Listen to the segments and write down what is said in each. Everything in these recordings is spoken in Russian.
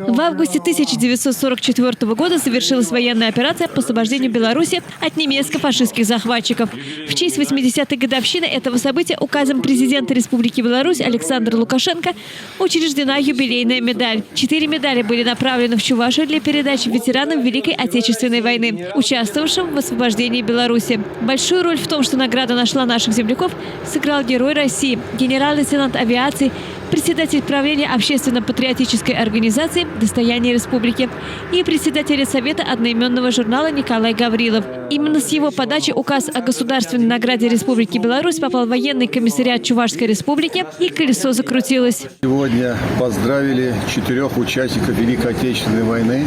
В августе 1944 года завершилась военная операция по освобождению Беларуси от немецко-фашистских захватчиков. В честь 80-й годовщины этого события указом президента Республики Беларусь Александра Лукашенко учреждена юбилейная медаль. 4 медали были направлены в Чувашию для передачи ветеранам Великой Отечественной войны, участвовавшим в освобождении Беларуси. Большую роль в том, что награда нашла наших земляков, сыграл Герой России, генерал-лейтенант авиации, председатель правления общественно-патриотической организации «Достояние республики» и председатель Совета одноименного журнала Николай Гаврилов. Именно с его подачи указ о государственной награде Республики Беларусь попал в военный комиссариат Чувашской республики, и колесо закрутилось. Сегодня поздравили 4 участников Великой Отечественной войны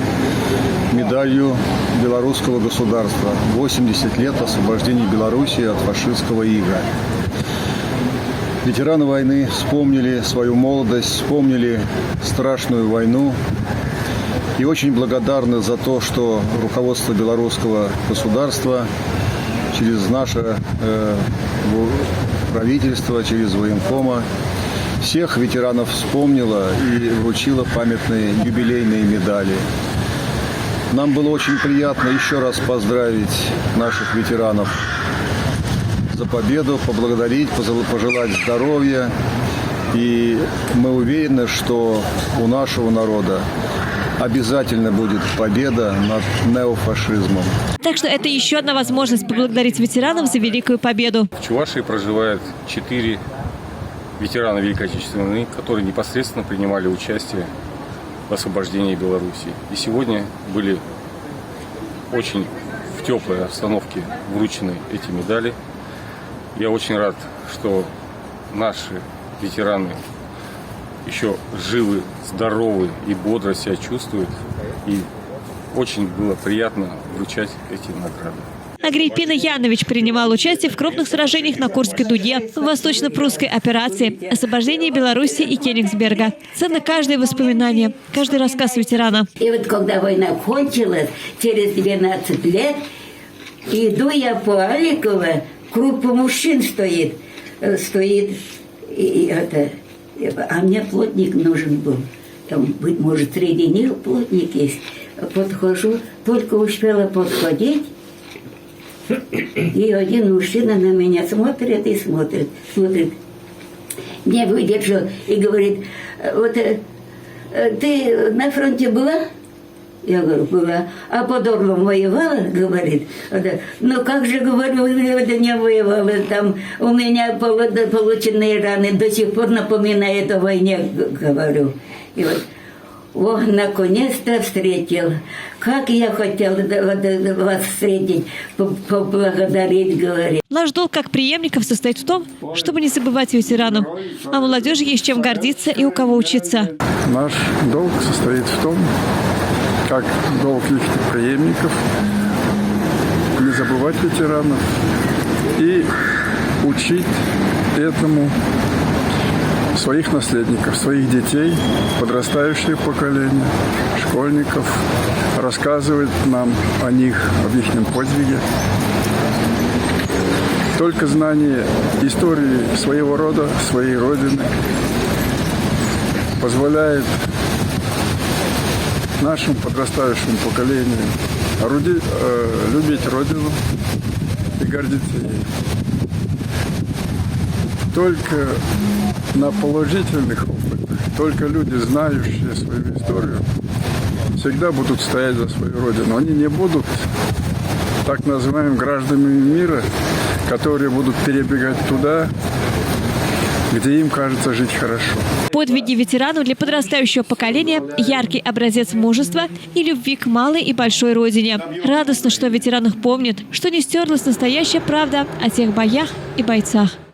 медалью белорусского государства. 80 лет освобождения Беларуси от фашистского ига. Ветераны войны вспомнили свою молодость, вспомнили страшную войну и очень благодарны за то, что руководство белорусского государства через наше правительство, через военкома всех ветеранов вспомнило и вручило памятные юбилейные медали. Нам было очень приятно еще раз поздравить наших ветеранов за победу, поблагодарить, пожелать здоровья. И мы уверены, что у нашего народа обязательно будет победа над неофашизмом. Так что это еще одна возможность поблагодарить ветеранов за великую победу. В Чувашии проживает 4 ветерана Великой Отечественной войны, которые непосредственно принимали участие в освобождении Беларуси. И сегодня были очень в теплой обстановке вручены эти медали. Я очень рад, что наши ветераны еще живы, здоровы и бодро себя чувствуют. И очень было приятно вручать эти награды. Агриппина Янович принимал участие в крупных сражениях на Курской дуге, в восточно-прусской операции, освобождении Беларуси и Кенигсберга. Ценно каждое воспоминание, каждый рассказ ветерана. И вот когда война кончилась, через 12 лет, иду я по Аликово, группа мужчин стоит, а мне плотник нужен был. Там, быть может, среди них плотник есть. Подхожу, только успела подходить, и один мужчина на меня смотрит и смотрит. Не выдержал и говорит: вот ты на фронте была? Я говорю: была. А под Орлом воевала? Говорит. Ну как же, говорю, я не воевала. Там у меня полученные раны до сих пор напоминают о войне, говорю. И вот, наконец-то встретил. Как я хотела вас встретить, поблагодарить, говорит. Наш долг как преемников состоит в том, чтобы не забывать ветеранам. А молодежи есть чем гордиться и у кого учиться. Наш долг состоит в том, как долг их преемников, не забывать ветеранов и учить этому своих наследников, своих детей, подрастающее поколение, школьников, рассказывать нам о них, об их подвиге. Только знание истории своего рода, своей родины позволяет нашему подрастающему поколению любить Родину и гордиться ей. Только на положительных опытах, только люди, знающие свою историю, всегда будут стоять за свою Родину. Они не будут так называемыми гражданами мира, которые будут перебегать туда, где им кажется жить хорошо. Подвиги ветеранов для подрастающего поколения – яркий образец мужества и любви к малой и большой родине. Радостно, что о ветеранах помнят, что не стерлась настоящая правда о тех боях и бойцах.